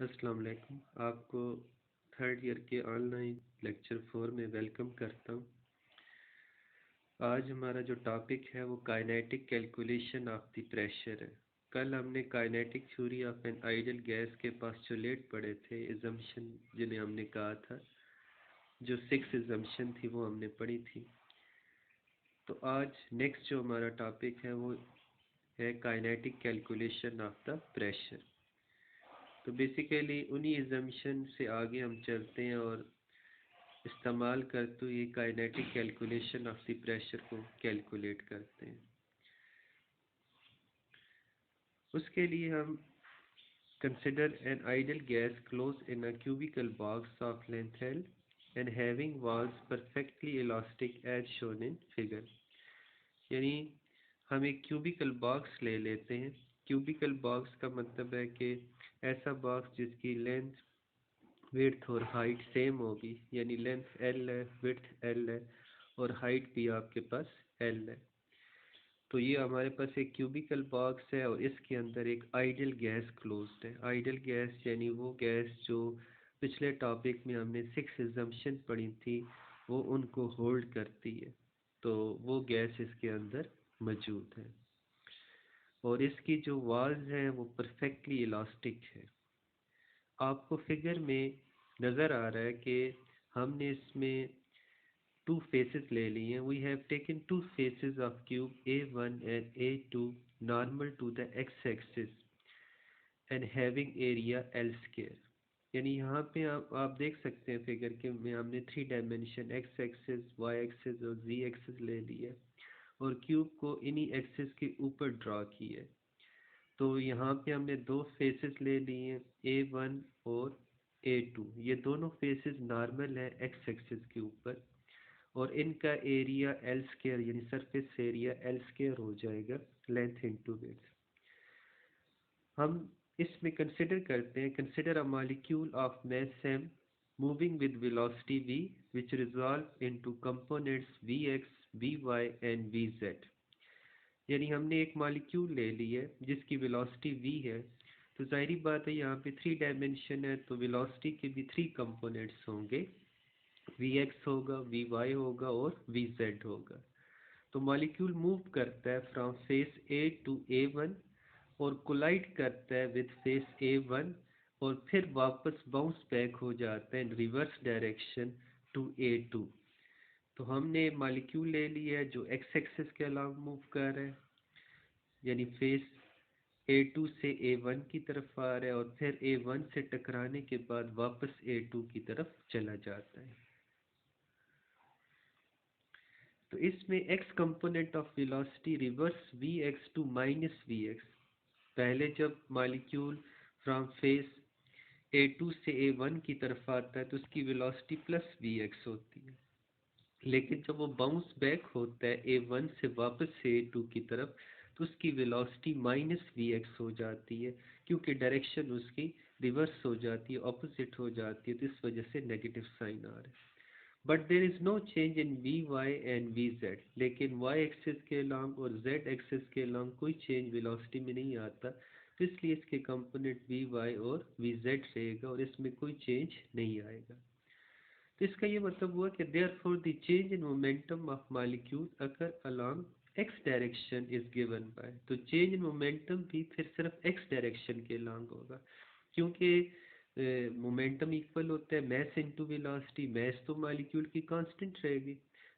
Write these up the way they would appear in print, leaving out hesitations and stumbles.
अस्सलाम वालेकुम। आपको थर्ड ईयर के ऑनलाइन लेक्चर 4 में वेलकम करता हूँ। आज हमारा जो टॉपिक है वो kinetic calculation of the pressure है। कल हमने kinetic theory of an ideal gas के पोस्टुलेट पढ़े थे, इजम्पशन जिन्हें हमने कहा था, जो 6 इजम्पशन थी वो हमने पढ़ी थी। तो आज नेक्स्ट जो हमारा टॉपिक है वो है kinetic calculation of the pressure. तो बेसिकली उन्हीं इजम्पशन से आगे हम चलते हैं और इस्तेमाल करते हुए kinetic calculation of the pressure को कैलकुलेट करते हैं। उसके लिए हम consider an ideal gas close in a cubical box of length L and having walls perfectly elastic as shown in figure। यानी हम एक क्यूबिकल बॉक्स ले लेते हैं। क्यूबिकल बॉक्स का मतलब है कि ऐसा बॉक्स जिसकी लेंथ, विड्थ और हाइट सेम होगी, यानी लेंथ L है, विड्थ L है और हाइट भी आपके पास L है। तो ये हमारे पास एक क्यूबिकल बॉक्स है और इसके अंदर एक आइडियल गैस क्लोज्ड है। आइडियल गैस यानी वो गैस जो पिछले टॉपिक में हमने 6 एजम्पशन पढ़ी थी वो उनको होल्ड करती है। तो वो गैस इसके अंदर मौजूद है और इसकी जो वॉल्स हैं वो परफेक्टली इलास्टिक है। आपको फिगर में नज़र आ रहा है कि हमने इसमें two faces ले लिए हैं। We have taken two faces of cube A1 and A2 normal to the x-axis and having area L square। यानी यहाँ पे आप देख सकते हैं फिगर के में हमने 3 dimension x axis, y axis और z एक्सिस ले ली है और क्यूब को इन्हीं एक्सिस के ऊपर ड्रा की है। तो यहाँ पे हमने दो फेसेस ले लिए हैं, A1 और A2। ये दोनों फेसेस नॉर्मल है x एक्सिस के ऊपर और इनका एरिया एल स्क्वायर यानी सरफेस एरिया एल स्क्वायर हो जाएगा लेंथ इनटू विड्थ। हम इसमें कंसिडर करते हैं, consider a molecule of mass m moving with velocity v which resolve into components vx, vy and vz। यानी हमने एक मॉलिक्यूल ले ली है जिसकी वेलोसिटी v है। तो जाहिर बात है यहाँ पे 3 डायमेंशन है तो वेलोसिटी के भी 3 कंपोनेंट्स होंगे, Vx होगा, Vy होगा और Vz होगा। तो मॉलिक्यूल मूव करता है from face A to A1 और कोलाइड करता है विद फेस A1 और फिर वापस बाउंस बैक हो जाता है इन रिवर्स डायरेक्शन टू A2। तो हमने मॉलिक्यूल ले लिया है जो एक्स एक्सिस के अलोंग मूव कर रहा है, यानी फेस A2 से A1 की तरफ आ रहा है और फिर A1 से टकराने के बाद वापस A2 की तरफ चला जाता है। तो इसमें x component of velocity reverse vx to minus vx। पहले जब मॉलिक्यूल फ्रॉम फेस A2 से A1 की तरफ आता है तो उसकी वेलोसिटी प्लस vx होती है, लेकिन जब वो बाउंस बैक होता है A1 से वापस A2 की तरफ तो उसकी वेलोसिटी माइनस vx हो जाती है, क्योंकि डायरेक्शन उसकी रिवर्स हो जाती है, ऑपोजिट हो जाती है, तो इस वजह से नेगेटिव साइन आ रहा है। But there is no change in Vy and Vz। लेकिन y एक्सिस के लॉन्ग और z एक्सिस के लॉन्ग कोई चेंज वेलोसिटी में नहीं आता, तो इसलिए इसके कंपोनेंट Vy और Vz रहेगा और इसमें कोई चेंज नहीं आएगा। तो इसका ये मतलब हुआ कि therefore the change in momentum of molecule occur along x direction is given by. तो चेंज इन मोमेंटम भी फिर सिर्फ x डायरेक्शन के लॉन्ग होगा, क्योंकि मोमेंटम इक्वल होता है मैस इनटू वेलोसिटी। मैस तो मॉलिक्यूल की कांस्टेंट रहेगी,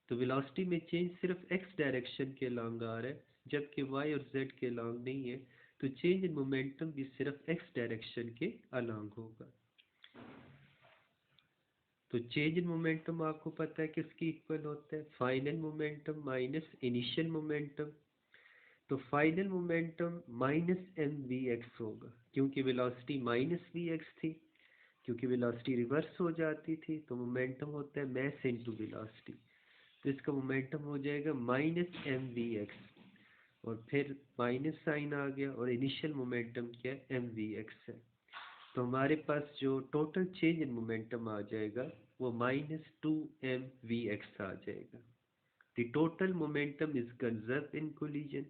तो वेलोसिटी में चेंज सिर्फ x डायरेक्शन के लॉन्ग आ रहा है, जबकि y और z के लॉन्ग नहीं है। तो चेंज इन मोमेंटम भी सिर्फ x डायरेक्शन के अलॉन्ग होगा। तो चेंज इन मोमेंटम आपको पता है किसकी इक्वल होता है, final momentum minus initial momentum. तो final momentum minus M V X होगा, क्योंकि वेलोसिटी माइनस वी एक्स थी, क्योंकि वेलोसिटी रिवर्स हो जाती थी। तो मोमेंटम होता है मैस इनटू वेलोसिटी, तो इसका मोमेंटम हो जाएगा माइनस एम वी एक्स और फिर माइनस साइन आ गया और इनिशियल मोमेंटम क्या है, एम वी एक्स है। तो हमारे पास जो टोटल चेंज इन मोमेंटम आ जाएगा वो minus two M V X आ जाएगा। The total momentum is conserve in collision,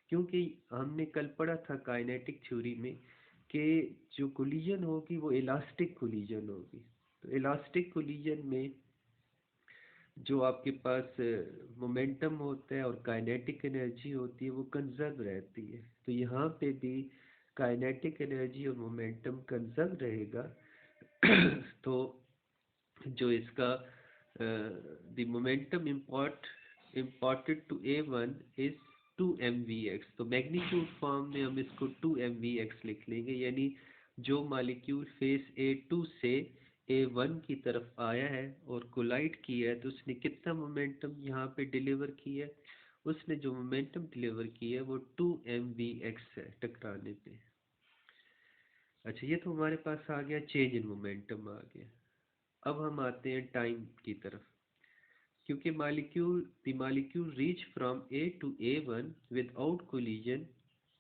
क्योंकि हमने कल पढ़ा था काइनेटिक थ्योरी में कि जो कोलिजन होगी वो इलास्टिक कोलिजन होगी। तो इलास्टिक कोलिजन में जो आपके पास मोमेंटम होता है और काइनेटिक एनर्जी होती है वो कंजर्व रहती है। तो यहाँ पे भी काइनेटिक एनर्जी और मोमेंटम कंजर्व रहेगा। तो जो इसका the momentum imported to A1 is 2 mvx। तो मैग्नीट्यूड फॉर्म में हम इसको 2 mvx लिख लेंगे, यानी जो मॉलिक्यूल फेस A2 से A1 की तरफ आया है और कोलाइड किया है तो उसने कितना मोमेंटम यहाँ पे डिलीवर किया है, उसने जो मोमेंटम डिलीवर किया है वो 2 mvx है टकराने पे। अच्छा, ये तो हमारे पास आ गया, चेंज इन मोमेंटम आ गया। अब हम आते हैं टाइम की तरफ। क्योंकि molecule reach from A to A1 without collision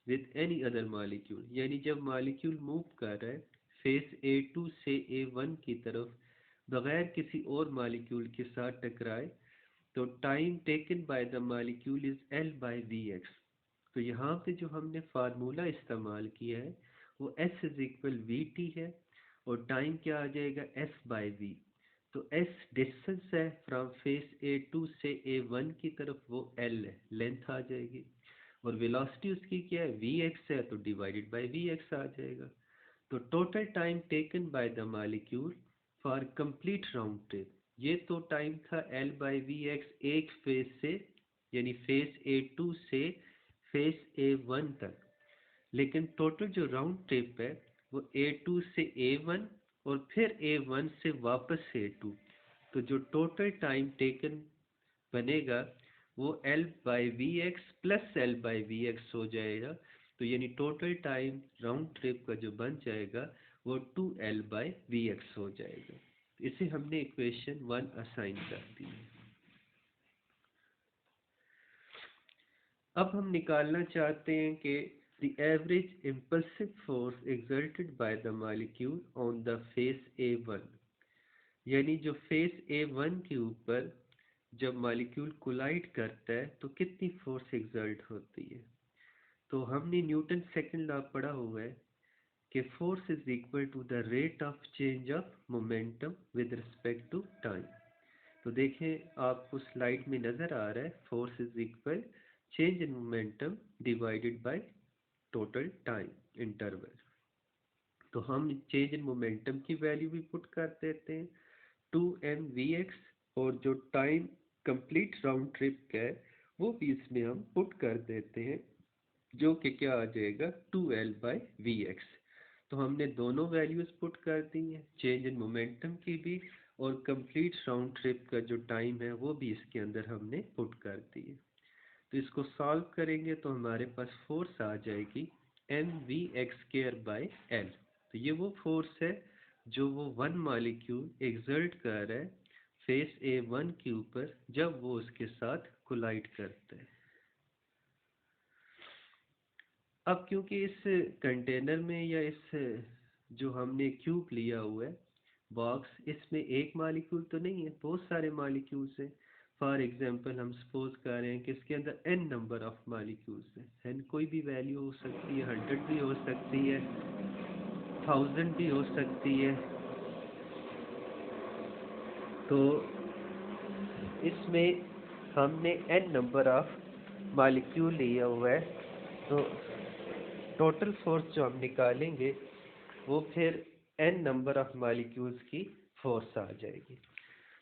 with any other molecule, यानी जब मॉलिक्यूल मूव कर रहा है फेस A2 से A1 की तरफ बगैर किसी और मॉलिक्यूल के साथ टकराए, तो time taken by the molecule is L/Vx। तो यहाँ पे जो हमने फार्मूला इस्तेमाल किया है वो S=VT है और टाइम क्या आ जाएगा S/V। तो S डिस्टेंस है फ्रॉम फेस A2 से A1 की तरफ, वो L है, लेंथ आ जाएगी। और वेलोसिटी उसकी क्या है, Vx है, तो डिवाइडेड बाय Vx आ जाएगा। तो total time taken by the molecule for complete round trip, ये तो टाइम था L/Vx एक फेज से, यानी फेज A2 से फेज A1 तक। लेकिन टोटल जो राउंड ट्रिप है वो A2 से A1 और फिर A1 से वापस A2। तो जो टोटल टाइम टेकन बनेगा वो L/Vx प्लस L/Vx हो जाएगा। तो यानी टोटल टाइम राउंड ट्रिप का जो बन जाएगा वो 2L/Vx हो जाएगा। इसे हमने इक्वेशन 1 असाइन कर दी है। अब हम निकालना चाहते हैं कि the average impulsive force exerted by the molecule on the face A1, यानी जो फेस A1 के ऊपर जब मॉलिक्यूल कोलाइड करता है तो कितनी फोर्स एक्सर्ट होती है। तो हमने न्यूटन सेकंड लॉ पढ़ा हुआ है कि force is equal to the rate of change of momentum with respect to time. तो देखें आपको स्लाइड में नज़र आ रहा है, force is equal change in momentum divided by total time interval. तो हम चेंज इन मोमेंटम की वैल्यू भी पुट कर देते हैं 2mvx, और जो टाइम कंप्लीट राउंड ट्रिप का है वो भी इसमें हम पुट कर देते हैं, जो कि क्या आ जाएगा 2L/Vx। तो हमने दोनों वैल्यूज पुट कर दी हैं, चेंज इन मोमेंटम की भी और कंप्लीट राउंड ट्रिप का जो टाइम है वो भी इसके अंदर हमने पुट कर दी है। तो इसको सॉल्व करेंगे तो हमारे पास फोर्स आ जाएगी mvx²/L। तो ये वो फोर्स है जो वो वन मॉलिक्यूल एक्सर्ट कर रहा है फेस A1 के ऊपर जब वो उसके साथ कोलाइड करता है। अब क्योंकि इस कंटेनर में या इस जो हमने क्यूब लिया हुआ है बॉक्स, इसमें एक मॉलिक्यूल तो नहीं है, बहुत सारे मॉलिक्यूल्स हैं। फॉर एग्जांपल हम सपोज कर रहे हैं कि इसके अंदर n नंबर ऑफ मॉलिक्यूल्स हैं, n कोई भी वैल्यू हो सकती है, 100 भी हो सकती है, 1000 भी हो सकती है। तो इसमें हमने n नंबर ऑफ मॉलिक्यूल लिया हुआ है, तो टोटल फोर्स जो हम निकालेंगे वो फिर n नंबर ऑफ मॉलिक्यूल्स की फोर्स आ जाएगी।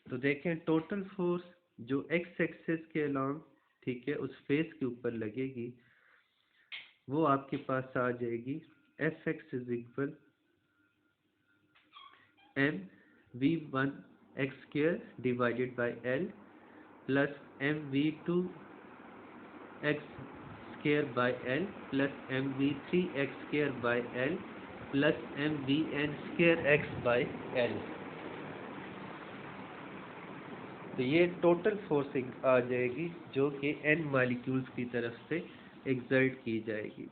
तो देखें टोटल फोर्स जो x एक्सिस के अलॉन्ग, ठीक है, उस फेस के ऊपर लगेगी, वो आपके पास आ जाएगी Fx is equal mv1x² divided by L plus mv2x² by L plus mv3x² by L plus mvn²x by L। तो ये टोटल फोर्स आ जाएगी जो कि n मॉलिक्यूल्स की तरफ से एक्सर्ट की जाएगी।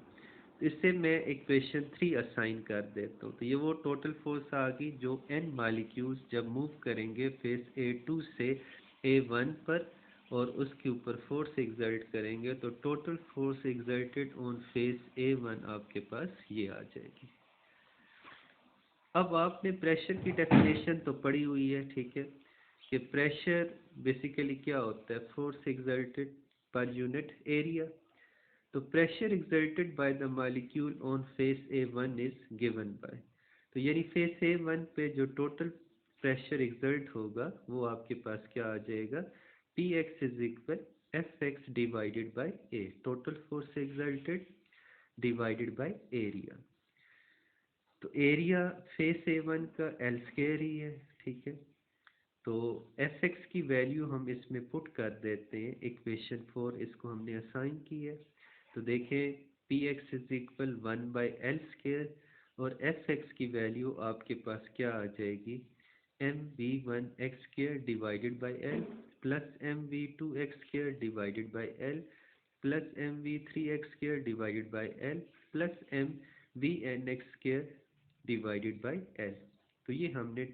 तो इससे मैं इक्वेशन 3 असाइन कर देता हूँ। तो ये वो टोटल फोर्स आ गई जो n मॉलिक्यूल्स जब मूव करेंगे फेस A2 से A1 पर और उसके ऊपर फोर्स एक्सर्ट करेंगे, तो total force exerted on face A1 आपके पास ये आ जाएगी। अब आपने प्रेशर की डेफिनेशन तो पढ़ी हुई है, ठीक है, कि प्रेशर बेसिकली क्या होता है, force exerted per unit area. तो pressure exerted by the molecule on face A1 is given by, तो यानी फेस A1 पे जो टोटल प्रेशर एक्सर्ट होगा वो आपके पास क्या आ जाएगा, Px is equal Fx divided by A, total force exerted divided by area. तो एरिया फेस A1 का एल स्क्वायर ही है, ठीक है। तो एफ एक्स की वैल्यू हम इसमें पुट कर देते हैं, इक्वेशन 4 इसको हमने असाइन की है। तो देखें P x is equal 1/L² और एफ एक्स की वैल्यू आपके पास क्या आ जाएगी, mv1x² divided by L plus mv2x² divided by L plus mv3x² divided by L plus mvnx² divided by L. तो ये हमने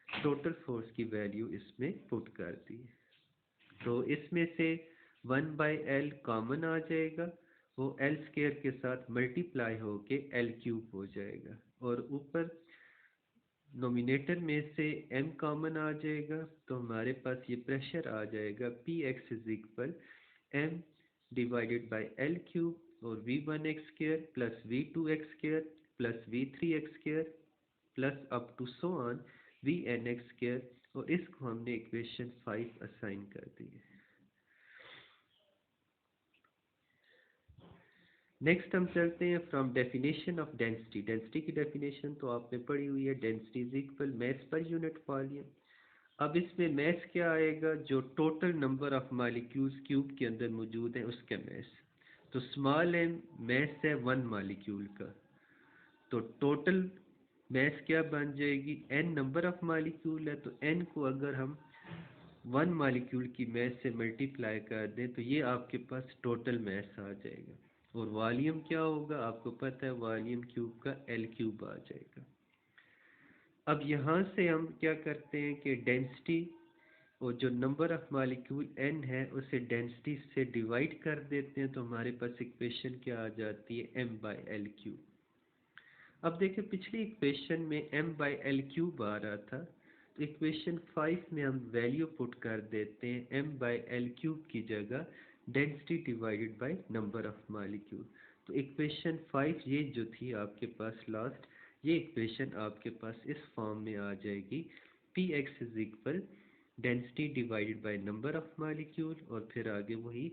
टोटल फोर्स की वैल्यू इसमें पुट कर दी। तो इसमें से 1/L कॉमन आ जाएगा, वो एल स्क्वायर के साथ मल्टीप्लाई होके L³ हो जाएगा, और ऊपर नोमिनेटर में से m कॉमन आ जाएगा, तो हमारे पास ये प्रेशर आ जाएगा Px is equal m divided by L³ और v1x² plus v2x² plus v3x² plus up to so on vnx², और इसको हमने इक्वेशन 5 असाइन कर दी है। नेक्स्ट हम चलते हैं फ्रॉम डेफिनेशन ऑफ डेंसिटी। डेंसिटी की डेफिनेशन तो आपने पढ़ी हुई है, density is equal mass per unit volume. अब इसमें मैस क्या आएगा, जो total number of molecules cube के अंदर मौजूद हैं उसका मैस। तो स्मॉल m मैस है 1 मॉलिक्यूल का, तो टोटल मैस क्या बन जाएगी, n नंबर ऑफ मॉलिक्यूल है, तो n को अगर हम 1 मॉलिक्यूल की मैस से मल्टीप्लाई कर दें तो ये आपके पास टोटल मैस आ जाएगा। और वॉल्यूम क्या होगा, आपको पता है वॉल्यूम क्यूब का L³ आ जाएगा। अब यहाँ से हम क्या करते हैं कि डेंसिटी और जो नंबर ऑफ मॉलिक्यूल n है उसे डेंसिटी से डिवाइड कर देते हैं, तो हमारे पास इक्वेशन क्या आ जाती है, m/L³। अब देखिए पिछली इक्वेशन में m/L³ आ रहा था, तो इक्वेशन 5 में हम वैल्यू पुट कर देते हैं m/L³ की जगह density divided by number of molecule. तो इक्वेशन 5 ये जो थी आपके पास लास्ट, ये इक्वेशन आपके पास इस फॉर्म में आ जाएगी, Px is equal density divided by number of molecule और फिर आगे वही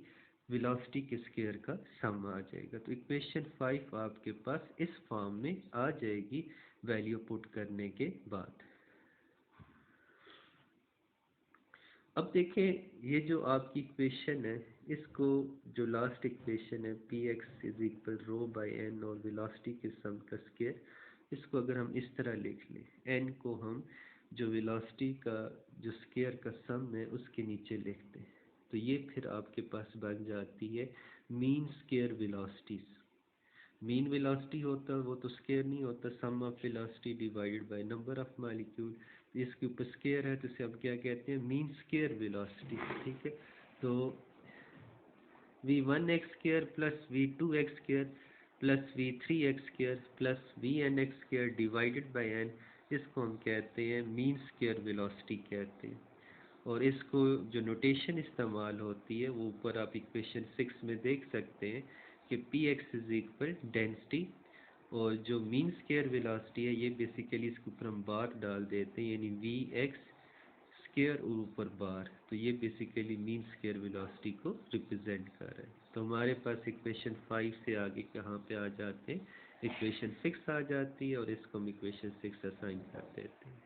वेलोसिटी के स्क्वायर का सम आ जाएगा। तो इक्वेशन 5 आपके पास इस फॉर्म में आ जाएगी वैल्यू पुट करने के बाद। अब देखें ये जो आपकी इक्वेशन है, इसको जो लास्ट इक्वेशन है Px is equal rho by N और वेलोसिटी के सम का स्क्वायर, इसको अगर हम इस तरह लिख लें, n को हम जो वेलोसिटी का जो स्क्वायर का सम है उसके नीचे लिखते हैं, तो ये फिर आपके पास बन जाती है mean square velocities. Mean velocity होता है वो तो स्क्वायर नहीं होता, sum of velocity divided by number of molecule, इसके ऊपर स्क्वायर है तो इसे हम क्या कहते हैं, मीन स्क्वायर वेलोसिटी, ठीक है। तो v1x² plus v2x² plus v3x² plus vnx² divided by n, इसको हम कहते हैं मीन स्क्वायर वेलोसिटी कहते हैं। और इसको जो नोटेशन इस्तेमाल होती है वो ऊपर आप इक्वेशन 6 में देख सकते हैं कि Px इज इक्वल डेंसिटी, और जो मीन स्क्वायर वेलोसिटी है ये बेसिकली इसके ऊपर हम बार डाल देते हैं, यानी Vx² और ऊपर बार, तो ये बेसिकली मीन स्क्वायर वेलोसिटी को रिप्रेजेंट कर रहा है। तो हमारे पास इक्वेशन 5 से आगे कहाँ पे आ जाते हैं, इक्वेशन 6 आ जाती है, और इसको हम इक्वेशन 6 असाइन कर देते हैं।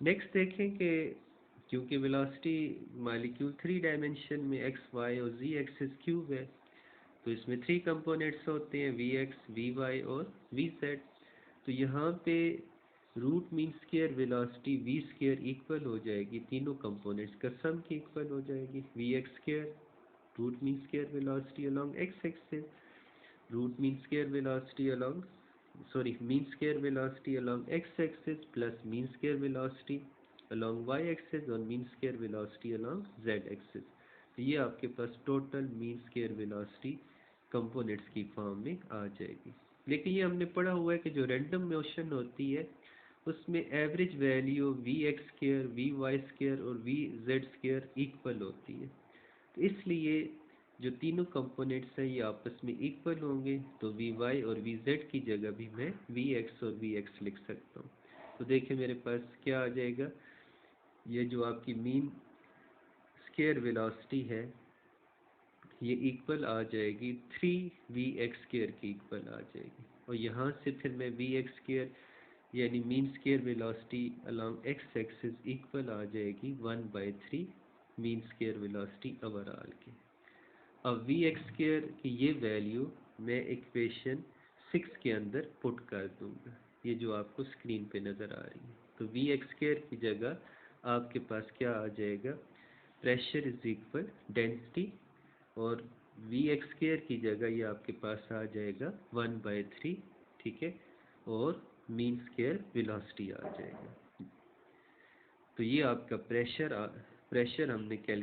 नेक्स्ट देखें कि क्योंकि वेलोसिटी मॉलिक्यूल 3 डायमेंशन में x y और z एक्सिस क्यूब है, तो इसमें 3 कंपोनेंट्स होते हैं vx, vy और vz। तो यहाँ पे root mean square velocity v square equal हो जाएगी तीनों कंपोनेंट्स का सम की इक्वल हो जाएगी, vx² root mean square velocity along x axis, root mean square velocity along mean square velocity along x-axis plus mean square velocity along y-axis और mean square velocity along z-axis। तो ये आपके पास total mean square velocity components की form में आ जाएगी। लेकिन ये हमने पढ़ा हुआ है कि जो रैंडम मोशन होती है उसमें average value V X square, V Y square और वी जेड स्क्र इक्वल होती है। तो इसलिए जो तीनों कंपोनेंट्स हैं ये आपस में इक्वल होंगे, तो वी वाई और वी जेड की जगह भी मैं वी एक्स और वी एक्स लिख सकता हूँ। तो देखिए मेरे पास क्या आ जाएगा, ये जो आपकी मीन स्क्वायर वेलोसिटी है ये इक्वल आ जाएगी 3 वी एक्स स्क्वायर की इक्वल आ जाएगी। और यहाँ से फिर मैं वी एक्स स्क्वायर यानी mean square velocity along X axis equal आ जाएगी 1/3 मीन स्क्वायर वेलोसिटी ओवरऑल की। अब वी एक्स स्क्वायर की ये वैल्यू मैं इक्वेशन 6 के अंदर पुट कर दूंगा, ये जो आपको स्क्रीन पे नज़र आ रही है। तो वी एक्स स्क्वायर की जगह आपके पास क्या आ जाएगा, प्रेशर इज इक्वल डेंसिटी, और वी एक्स स्क्वायर की जगह ये आपके पास आ जाएगा 1/3, ठीक है, और मीन स्क्वायर वेलोसिटी आ जाएगा। तो ये आपका प्रेशर हमने कैलकुलेट